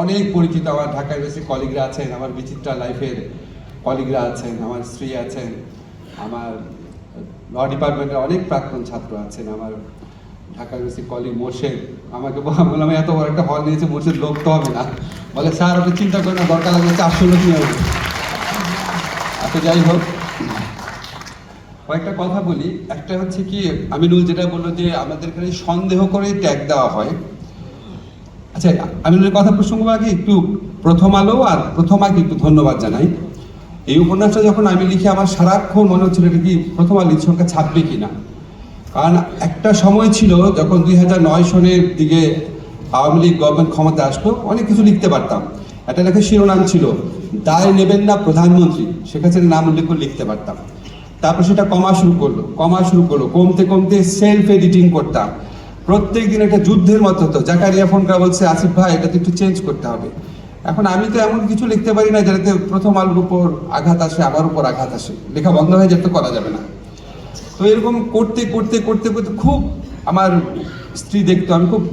অনেক পরিচিত আমার ঢাকা ইউনিভার্সিটির কলিগরা আছেন, আমার বিচিত্রা লাইফের কলিগরা আছেন, আমার স্ত্রী আছেন, আমার ল ডিপার্টমেন্টের অনেক প্রাক্তন ছাত্র আছেন, আমার ঢাকা ইউনিভার্সিটির কলিগ মোর্শেদ। আমাকে বললাম এত বড় একটা হল নিয়েছে, মোর্শেদ লোক তো হবে না। বলে স্যার আপনি চিন্তা করেন না, দরকার লাগবে 400 লোক নিয়ে হবে। আচ্ছা যাই হোক, কয়েকটা কথা বলি। একটা হচ্ছে কি, আমিনুল যেটা বললো যে আমাদের এখানে সন্দেহ করেই ট্যাগ দেওয়া হয়। আচ্ছা, আমিনুলের কথা প্রসঙ্গ আগে একটু প্রথম আলো আর প্রথম আগে একটু ধন্যবাদ জানাই। এই উপন্যাসটা যখন আমি লিখি আমার সারাক্ষণ মনে হচ্ছিল এটা কি প্রথম আলোর সংখ্যা ছাপবে কিনা। কারণ একটা সময় ছিল যখন 2009 সনের দিকে আওয়ামী লীগ গভর্নমেন্ট ক্ষমতা আসলো, অনেক কিছু লিখতে পারতাম। একটা লেখা শিরোনাম ছিল দায় নেবেন না প্রধানমন্ত্রী, শেখ হাসিনার নাম উল্লেখ করে লিখতে পারতাম। তারপর সেটা কমা শুরু করলো, কমতে কমতে সেলফ এডিটিং করতাম। প্রত্যেক দিন একটা যুদ্ধের মতো হতো। জাকারিয়া ফোন করে বলছে আসিফ ভাই এটা তো একটু চেঞ্জ করতে হবে। এখন আমি তো এমন কিছু লিখতে পারি না যেটাতে প্রথম আলোর উপর আঘাত আসে, আমার উপর আঘাত আসে, লেখা বন্ধ হয়ে যেতে করা যাবে না। তো এরকম করতে করতে করতে করতে খুব আমার স্ত্রী দেখতো, আমি খুব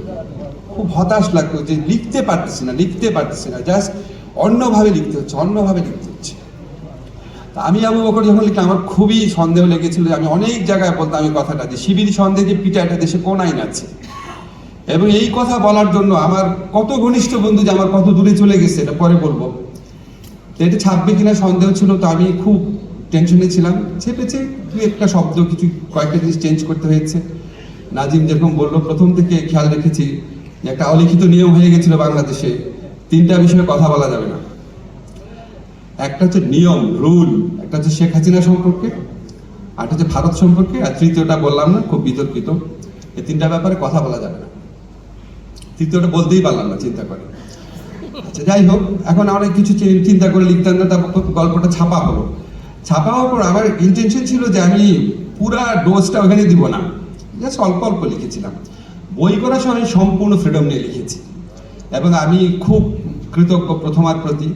খুব হতাশ লাগতো যে লিখতে পারতেছি না, জাস্ট অন্যভাবে লিখতে হচ্ছে। আমি আবু বকর যখন লিখলাম আমার খুবই সন্দেহ লেগেছিল যে আমি অনেক জায়গায় বলতাম এই কথাটা যে শিবির সন্দেহে পিঠা একটা দেশে কোন আইন আছে। এবং এই কথা বলার জন্য আমার কত ঘনিষ্ঠ বন্ধু যে আমার কত দূরে চলে গেছে এটা পরে বলবো। এটা ছাপবে কিনা সন্দেহ ছিল, তো আমি খুব টেনশনে ছিলাম। চেপেছে দুই একটা শব্দ, কিছু কয়েকটা জিনিস চেঞ্জ করতে হয়েছে। নাজিম যেরকম বললো, প্রথম থেকে খেয়াল রেখেছি যে একটা অলিখিত নিয়ম হয়ে গেছিল বাংলাদেশে, 3টা বিষয়ে কথা বলা যাবে না। একটা হচ্ছে নিয়ম, রুল, একটা হচ্ছে শেখ হাসিনা সম্পর্কে, আর হচ্ছে ভারত সম্পর্কে, আর তৃতীয়টা বললাম না, খুব বিতর্কিত। এই 3টা ব্যাপারে কথা বলা যাবে না। তৃতীয়টা বলতেই পারলাম না, চিন্তা করে। আচ্ছা যাই হোক, এখন অনেক কিছু চিন্তা করে লিখতাম না। তারপর গল্পটা ছাপা হওয়ার পর আমার ইন্টেনশন ছিল যে আমি পুরা ডোজটা ওখানে দিব না, জাস্ট অল্প অল্প লিখেছিলাম। বই করার সময় আমি সম্পূর্ণ ফ্রিডম নিয়ে লিখেছি এবং আমি খুব কৃতজ্ঞ প্রথমার প্রতি।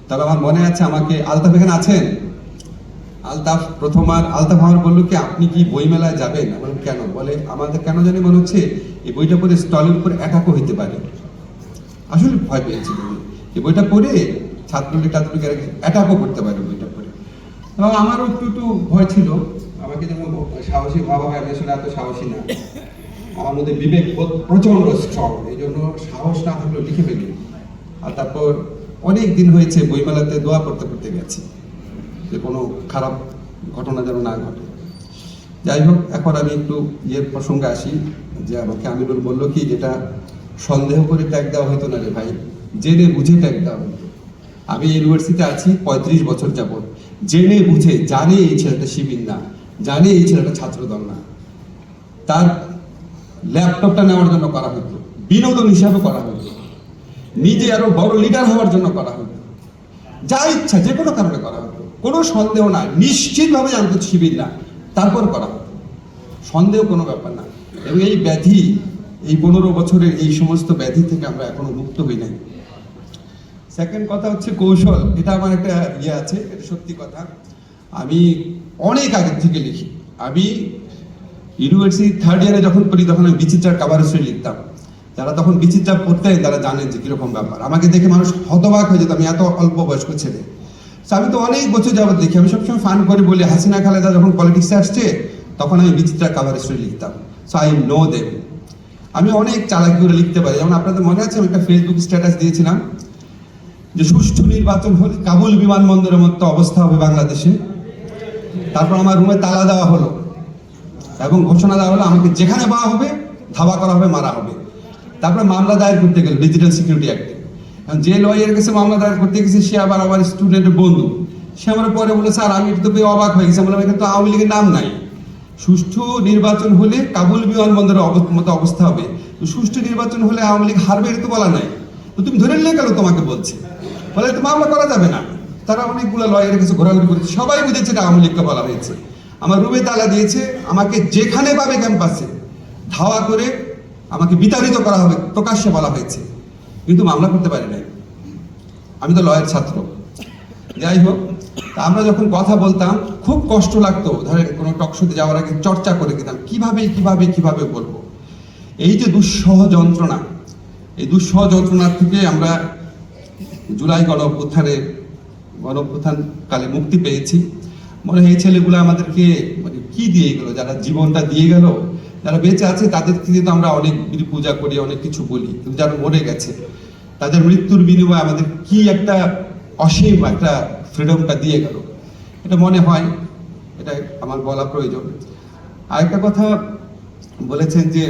তবে আমার মনে আছে, আমাকে আলতাফ এখানে আছেন, আলতাফ আমার বললো কি আপনি কি বই মেলায় যাবেন? আমি বললাম কেন? বলে আমাদের কেন জানি মনে হচ্ছে এই বইটা পড়ে স্টলের উপর অ্যাটাকও হইতে পারে। আসলে ভয় পেয়েছি এই বইটা পড়ে ছাত্রলীগ অ্যাটাকও করতে পারে বইটা পড়ে। এবং আমারও একটু ভয় ছিল। আমাকে যেমন সাহসী ভাবা হয়, আমি আসলে এত সাহসী না। আমার মধ্যে বিবেক প্রচন্ড স্ট্রং, এই জন্য সাহস না থাকলেও লিখে ফেলি। আর তারপর অনেক দিন হয়েছে বইমেলাতে দোয়া করতে গেছি যে কোনো খারাপ ঘটনা যেন না ঘটে। যাই হোক, এখন আমি একটু প্রসঙ্গে আসি যে আমাকে আমিনুল বললো কি যেটা সন্দেহ করে ট্যাগ দেওয়া হইতো না রে ভাই, জেনে বুঝে ট্যাগ দেওয়া হইতো। আমি ইউনিভার্সিটিতে আছি 35 বছর যাবৎ, জেনে বুঝে জানে এই ছেলেটা শিবির না, জানে এই ছেলেটা ছাত্রদল না, তার ল্যাপটপটা নেওয়ার জন্য করা হইতো, বিনোদন হিসাবে করা হইতো, নিজে আরো বড় লিডার হওয়ার জন্য করা হতো, যা ইচ্ছা যে কোনো কারণে করা হতো, কোনো সন্দেহ না, নিশ্চিতভাবে জানতো শিবির না, তারপর করা হতো, সন্দেহ কোনো ব্যাপার না। এবং এই ব্যাধি, এই 15 বছরের এই সমস্ত ব্যাধি থেকে আমরা এখনো মুক্ত হই নাই। সেকেন্ড কথা হচ্ছে কৌশল। এটা আমার একটা আছে, এটা সত্যি কথা। আমি অনেক আগে থেকে লিখি। আমি ইউনিভার্সিটি 3rd ইয়ারে যখন পড়ি তখন আমি বিচিত্রার কাভার স্টোরি লিখতাম। যারা তখন বিচিত্রা পড়তেন তারা জানেন যে কিরকম ব্যাপার। আমাকে দেখে মানুষ হতবাক হয়ে যেত, আমি এত অল্প বয়স্ক ছেলে। আমি তো অনেক বছর যাবত দেখি। আমি সবসময় ফান করে বলি, হাসিনা খালেদা যখন পলিটিক্সে আসছে তখন আমি বিচিত্রার কাভার স্টোরি লিখতাম। So I know them. আমি অনেক চালাকি করে লিখতে পারি। যেমন আপনাদের মনে আছে, আমি একটা ফেসবুক স্ট্যাটাস দিয়েছিলাম যে সুষ্ঠু নির্বাচন হলে কাবুল বিমানবন্দরের মতো অবস্থা হবে বাংলাদেশে। তারপর আমার রুমে তালা দেওয়া হলো এবং ঘোষণা দেওয়া হলো আমাকে যেখানে পাওয়া হবে ধাওয়া করা হবে, মারা হবে। তারপরে মামলা দায়ের করতে গেল ডিজিটাল সিকিউরিটি অ্যাক্টে। যে লয়ারের কাছে মামলা দায়ের করতে গেছে সে আবার আমার স্টুডেন্টের বন্ধু। সে আমার পরে বলে স্যার আমি তো অবাক হয়ে গেছি, বললাম এখানে তো আওয়ামী লীগের নাম নাই। সুষ্ঠু নির্বাচন হলে কাবুল বিমানবন্দরের মতো অবস্থা হবে। সুষ্ঠু নির্বাচন হলে আওয়ামী লীগ হারবে এটা তো বলা নাই, তো তুমি ধরে নিলে গেল তোমাকে বলছে, বলে তো মামলা করা যাবে না। তারা অনেকগুলো লয়ারের কাছে ঘোরাঘুরি করেছে, সবাই বুঝেছে এটা আওয়ামী লীগকে বলা হয়েছে। আমার রুমে তালা দিয়েছে, আমাকে যেখানে পাবে ক্যাম্পাসে ধাওয়া করে আমাকে বিতাড়িত করা হবে প্রকাশ্যে বলা হয়েছে, কিন্তু মামলা করতে পারি নাই। আমি তো লয়ের ছাত্র। যাই হোক, আমরা যখন কথা বলতাম খুব কষ্ট লাগতো। ধরেন কোনো টকশোতে যাওয়ার আগে চর্চা করে দিতাম কিভাবে বলবো। এই যে দুঃসহ যন্ত্রণা, এই দুঃসহ যন্ত্রণার থেকে আমরা জুলাই গণ অভ্যুত্থান কালে মুক্তি পেয়েছি। মনে হয় এই ছেলেগুলো আমাদেরকে মানে কি দিয়ে গেল, যারা জীবনটা দিয়ে গেল, যারা বেঁচে আছে তাদের থেকে তো আমরা অনেক পূজা করি, অনেক কিছু বলি, কিন্তু যারা মরে গেছে তাদের মৃত্যুর বিনিময়ে আমাদের কি একটা অসীম একটা ফ্রিডমটা দিয়ে গেল, এটা মনে হয়, এটা আমার বলা প্রয়োজন। আরেকটা কথা বলেছেন যে